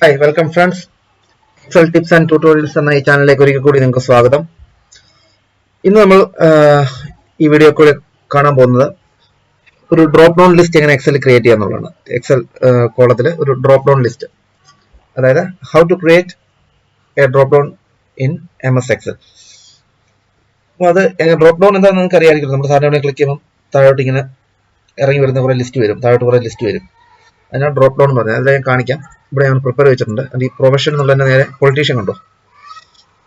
Hi, welcome friends. Excel tips and tutorials എന്ന ഈ ചാനലിലേക്ക് ഒരിക്കൽ കൂടി നിങ്ങൾക്ക് സ്വാഗതം. ഇന്ന് നമ്മൾ ഈ വീഡിയോ കൂടി കാണാൻ പോകുന്നത് ഒരു ഡ്രോപ്പ് ഡൗൺ ലിസ്റ്റ് എങ്ങനെ എക്സൽ ക്രിയേറ്റ് ചെയ്യാന്നുള്ളതാണ്. എക്സൽ കോളത്തിൽ ഒരു ഡ്രോപ്പ് ഡൗൺ ലിസ്റ്റ്, അതായത് how to create a drop down in MS Excel. അപ്പോൾ അത് ഡ്രോപ്പ് ഡൗൺ എന്താണെന്ന് നിങ്ങൾക്ക് അറിയാമായിരിക്കും. നമ്മൾ സാധാരണ ക്ലിക്ക് ചെയ്യുമ്പോൾ താഴോട്ട് ഇങ്ങനെ ഇറങ്ങി വരുന്ന കുറേ ലിസ്റ്റ് വരും, താഴോട്ട് കുറേ ലിസ്റ്റ് വരും. അതിനാണ് ഡ്രോപ്പ് ഡൗൺ എന്ന് പറഞ്ഞത്. അതിൽ ഞാൻ കാണിക്കാം. ഇവിടെ ഞാൻ പ്രിപ്പയർ വെച്ചിട്ടുണ്ട്. അത് ഈ പ്രൊഫഷൻ എന്നുള്ളതിൻ്റെ നേരെ പൊളിറ്റീഷ്യൻ കണ്ടോ,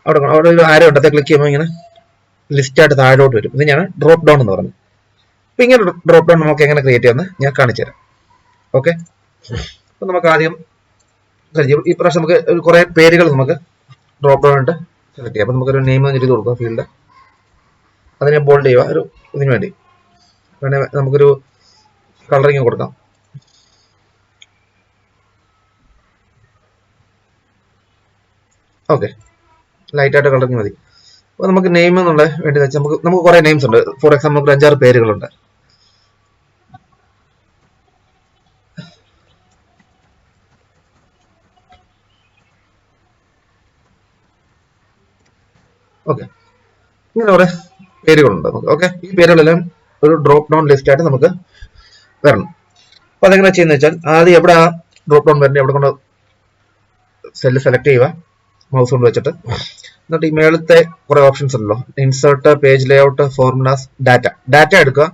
അവിടെ ഒരു ആരോ ഉണ്ട്. ക്ലിക്ക് ചെയ്യുമ്പോൾ ഇങ്ങനെ ലിസ്റ്റായിട്ട് താഴോട്ട് വരും. ഇത് ഞാൻ ഡ്രോപ്പ് ഡൗൺ എന്ന് പറഞ്ഞു. അപ്പോൾ ഇങ്ങനെ ഡ്രോപ്പ് ഡൗൺ നമുക്ക് എങ്ങനെ ക്രിയേറ്റ് ചെയ്യാമെന്ന് ഞാൻ കാണിച്ചു തരാം. ഓക്കെ, അപ്പോൾ നമുക്ക് ആദ്യം ഈ പ്രാവശ്യം നമുക്ക് കുറേ പേരുകൾ നമുക്ക് ഡ്രോപ്പ് ഡൗൺ ആയിട്ട് സെലക്ട് ചെയ്യാം. അപ്പോൾ നമുക്കൊരു നെയിം എഴുതി കൊടുക്കുക, ഫീൽഡ്. അതിനെ ബോൾഡ് ചെയ്യുക ഒരു ഇതിനു വേണ്ടി. വേണേൽ നമുക്കൊരു കളറിങ് കൊടുക്കാം. ഓക്കെ, ലൈറ്റായിട്ട് കളറിങ് മതി. അപ്പോൾ നമുക്ക് നെയിം എന്നുള്ള വേണ്ടി വെച്ചാൽ നമുക്ക് കുറേ നെയിംസ് ഉണ്ട്. ഫോർ എക്സാമ്പിൾ നമുക്ക് 5-6 പേരുകളുണ്ട്. ഓക്കെ, ഇങ്ങനെ കുറേ പേരുകളുണ്ട് നമുക്ക്. ഓക്കെ, ഈ പേരുകളെല്ലാം ഒരു ഡ്രോപ്പ് ഡൗൺ ലിസ്റ്റ് ആയിട്ട് നമുക്ക് വരണം. അപ്പോൾ അതെങ്ങനെ ചെയ്യുന്നത് വെച്ചാൽ ആദ്യം എവിടെ ആ ഡ്രോപ്പ് ഡൗൺ വരേണ്ടത് എവിടെ കൊണ്ട് സെല്ല് സെലക്ട് ചെയ്യുക, മൗസ് കൊണ്ട് വെച്ചിട്ട്. എന്നിട്ട് ഈ മേളത്തെ കുറെ ഓപ്ഷൻസ് ഉണ്ടല്ലോ, insert, page layout, formulas, data എടുക്കുക.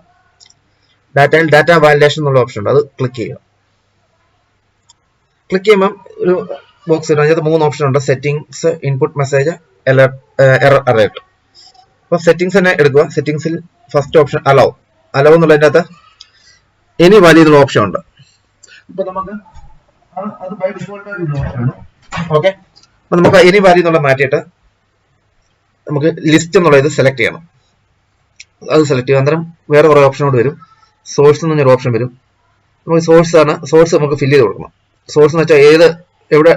ഡാറ്റയിൽ ഡാറ്റ വാലിഡേഷൻ എന്നുള്ള ഓപ്ഷൻ ഉണ്ട്, അത് ക്ലിക്ക് ചെയ്യുക. ക്ലിക്ക് ചെയ്യുമ്പോൾ ഒരു ബോക്സ് ഇടും. അതിനകത്ത് 3 ഓപ്ഷൻ ഉണ്ട്: settings, input message, error alert. അപ്പോൾ സെറ്റിംഗ്സ് തന്നെ എടുക്കുക. സെറ്റിംഗ്സിൽ ഫസ്റ്റ് ഓപ്ഷൻ അലോ എന്നുള്ളതിൻ്റെ അകത്ത് എനി വാല്യൂ എന്നുള്ള ഓപ്ഷൻ ഉണ്ട്. ഇപ്പൊ നമുക്ക് അത് ബൈ ഡിഫോൾട്ട് ഓപ്ഷനാണ്. ഓക്കെ, അപ്പൊ നമുക്ക് എനി വാല്യൂ എന്നുള്ള മാറ്റിയിട്ട് നമുക്ക് ലിസ്റ്റ് എന്നുള്ള ഇത് സെലക്ട് ചെയ്യണം. അത് സെലക്ട് ചെയ്യുക. അന്നേരം വേറെ കുറേ ഓപ്ഷനോട് വരും. സോഴ്സ് എന്ന് പറഞ്ഞൊരു ഓപ്ഷൻ വരും. നമുക്ക് സോഴ്സ് നമുക്ക് ഫില്ല് ചെയ്ത് കൊടുക്കണം. സോഴ്സ് എന്ന് വെച്ചാൽ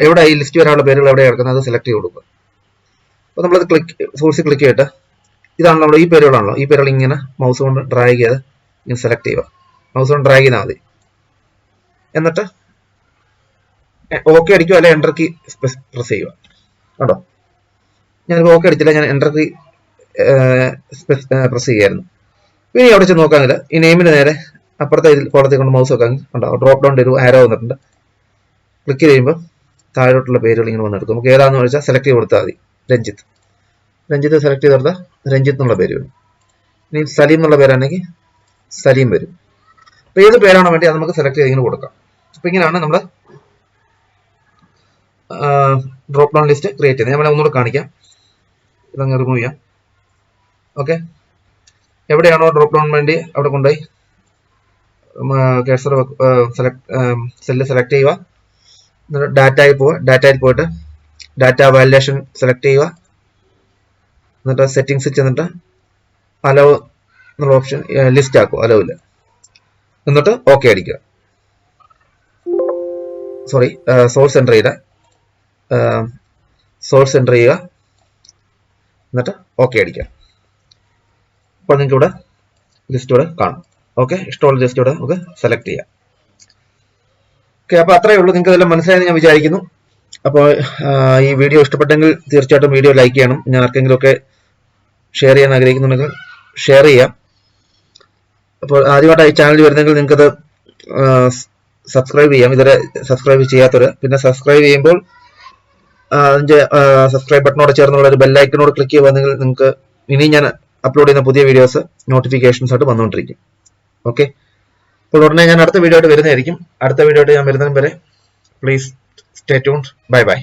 എവിടെ ഈ ലിസ്റ്റ് വരാനുള്ള പേരുകൾ എവിടെ കിടക്കുന്നത് അത് സെലക്ട് ചെയ്ത് കൊടുക്കുക. അപ്പോൾ നമ്മളത് സോഴ്സ് ക്ലിക്ക് ചെയ്തിട്ട് ഇതാണല്ലോ നമ്മുടെ ഈ പേരുകളാണല്ലോ, ഈ പേരുകൾ ഇങ്ങനെ മൗസ് കൊണ്ട് ഡ്രാഗ് ചെയ്ത് ഇങ്ങനെ സെലക്ട് ചെയ്യുക. മൗസ് കൊണ്ട് ഡ്രാഗ് ചെയ്താൽ മതി. എന്നിട്ട് ഓക്കെ അടിക്കുക, അല്ലെ എൻ്റർ കീ പ്രസ് ചെയ്യുക. കേട്ടോ, ഞാനിപ്പോൾ ഓക്കെ അടിച്ചില്ല, ഞാൻ എൻ്റർ കീ പ്രസ് ചെയ്യായിരുന്നു. ഇനി അവിടെ ചെന്ന് നോക്കാനില്ല. ഈ നെയിമിന് നേരെ അപ്പുറത്തെ കോളത്തിൽ കൊണ്ട് മൗസ് വെക്കാൻ ഉണ്ടോ, ഡ്രോപ്പ് ഡൗൺ ഒരു ആരോ വന്നിട്ടുണ്ട്. ക്ലിക്ക് ചെയ്യുമ്പോൾ താഴോട്ടുള്ള പേരുകൾ ഇങ്ങനെ വന്നെടുക്കും. നമുക്ക് ഏതാണെന്ന് വെച്ചാൽ സെലക്ട് ചെയ്ത് കൊടുത്താൽ മതി. രഞ്ജിത്ത് സെലക്ട് ചെയ്ത് കൊടുത്താൽ രഞ്ജിത്ത് എന്നുള്ള പേര് വരും. ഇനി സലീം എന്നുള്ള പേരാണെങ്കിൽ സലീം വരും. അപ്പോൾ ഏത് പേരാണോ വേണ്ടി അത് നമുക്ക് സെലക്ട് ചെയ്ത് ഇങ്ങനെ കൊടുക്കാം. അപ്പോൾ ഇങ്ങനെയാണ് നമ്മൾ ഡ്രോപ്പ് ഡൗൺ ലിസ്റ്റ് ക്രിയേറ്റ് ചെയ്യുന്നത്. ഞാൻ ഒന്നുകൂടെ കാണിക്കാം. ഇതങ്ങ് റിമൂവ് ചെയ്യാം. ഓക്കെ, എവിടെയാണോ ഡ്രോപ്പ് ഡൗൺ വേണ്ടി അവിടെ കൊണ്ടുപോയി കേഴ്സർ സെല്ല് സെലക്ട് ചെയ്യുക. എന്നിട്ട് ഡാറ്റയിൽ പോയിട്ട് ഡാറ്റ വാലിഡേഷൻ സെലക്ട് ചെയ്യുക. എന്നിട്ട് സെറ്റിംഗ്സിൽ ചെന്നിട്ട് അലോ എന്നുള്ള ഓപ്ഷൻ ലിസ്റ്റ് ആക്കുക, അലോവില്ല. എന്നിട്ട് ഓക്കെ അടിക്കുക. സോഴ്സ് എൻ്റർ ചെയ്യുക. എന്നിട്ട് ഓക്കെ അടിക്കുക. അപ്പോൾ നിങ്ങൾക്ക് ഇവിടെ ലിസ്റ്റ് ഇവിടെ കാണും. ഓക്കെ, ഇഷ്ടമുള്ള ലിസ്റ്റ് ഇവിടെ നമുക്ക് സെലക്ട് ചെയ്യാം. ഓക്കെ, അപ്പോൾ അത്രയേ ഉള്ളൂ. നിങ്ങൾക്ക് ഇതെല്ലാം മനസ്സിലായെന്ന് ഞാൻ വിചാരിക്കുന്നു. അപ്പോൾ ഈ വീഡിയോ ഇഷ്ടപ്പെട്ടെങ്കിൽ തീർച്ചയായിട്ടും വീഡിയോ ലൈക്ക് ചെയ്യണം. ഞാൻ ആർക്കെങ്കിലും ഒക്കെ ഷെയർ ചെയ്യാൻ ആഗ്രഹിക്കുന്നുണ്ടെങ്കിൽ ഷെയർ ചെയ്യാം. അപ്പോൾ ആദ്യമായിട്ട് ഈ ചാനൽ വരുന്നെങ്കിൽ നിങ്ങൾക്കത് സബ്സ്ക്രൈബ് ചെയ്യാം, ഇതുവരെ സബ്സ്ക്രൈബ് ചെയ്യാത്തവർ. പിന്നെ സബ്സ്ക്രൈബ് ചെയ്യുമ്പോൾ അതിൻ്റെ സബ്സ്ക്രൈബ് ബട്ടണോട് ചേർന്നുള്ള ഒരു ബെല്ലൈക്കനോട് ക്ലിക്ക് ചെയ്യുകയാണെങ്കിൽ നിങ്ങൾക്ക് ഇനി ഞാൻ അപ്ലോഡ് ചെയ്യുന്ന പുതിയ വീഡിയോസ് നോട്ടിഫിക്കേഷൻസ് ആയിട്ട് വന്നുകൊണ്ടിരിക്കും. ഓക്കെ, അപ്പോൾ ഉടനെ ഞാൻ അടുത്ത വീഡിയോ ആയിട്ട് വരുന്നതായിരിക്കും. അടുത്ത വീഡിയോ ആയിട്ട് ഞാൻ വരുന്നതിന് വരെ പ്ലീസ് സ്റ്റേ ട്യൂൺഡ്. ബൈ.